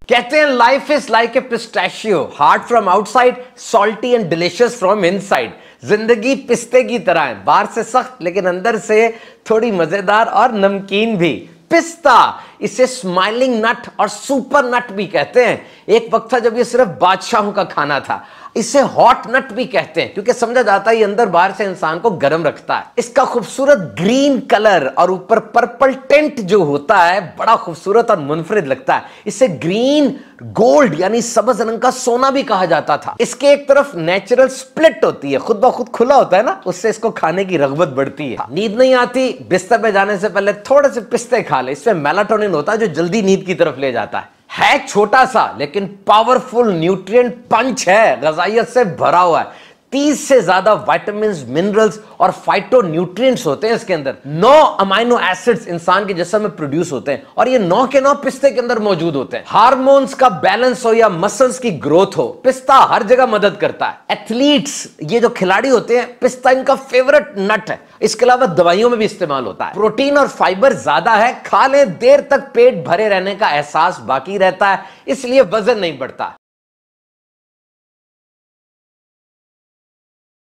कहते हैं life is like a pistachio, hard from outside, salty and delicious from inside. जिंदगी पिस्ते की तरह है, बाहर से सख्त लेकिन अंदर से थोड़ी मजेदार और नमकीन भी। पिस्ता, इसे स्माइलिंग नट और सुपर नट भी कहते हैं। एक वक्त था जब ये सिर्फ बादशाहों का खाना था। इसे हॉट नट भी कहते हैं क्योंकि समझा जाता है ये अंदर बाहर से इंसान को गर्म रखता है। इसका खूबसूरत ग्रीन कलर और ऊपर पर्पल टेंट जो होता है बड़ा खूबसूरत और मुनफरिद लगता है। इसे ग्रीन गोल्ड यानी सब्ज रंग का सोना भी कहा जाता था। इसके एक तरफ नेचुरल स्प्लिट होती है, खुद ब खुद खुला होता है ना, उससे इसको खाने की रगबत बढ़ती है। नींद नहीं आती, बिस्तर पे जाने से पहले थोड़े से पिस्ते खा ले, इसमें मेलाटोनिन होता है जो जल्दी नींद की तरफ ले जाता है छोटा सा लेकिन पावरफुल न्यूट्रिएंट पंच है, ग़िज़ाइयत से भरा हुआ है। 30 से ज्यादा विटामिन्स, मिनरल्स और फाइटो न्यूट्रिएंट्स होते हैं इसके अंदर। 9 अमाइनो एसिड्स इंसान के जिस्म में प्रोड्यूस होते हैं और ये 9 के 9 पिस्ते के अंदर मौजूद होते हैं। हार्मोन्स का बैलेंस हो या मसल्स की ग्रोथ हो, पिस्ता हर जगह मदद करता है। एथलीट्स, ये जो खिलाड़ी होते हैं, पिस्ता इनका फेवरेट नट है। इसके अलावा दवाइयों में भी इस्तेमाल होता है। प्रोटीन और फाइबर ज्यादा है, खा ले देर तक पेट भरे रहने का एहसास बाकी रहता है, इसलिए वजन नहीं बढ़ता।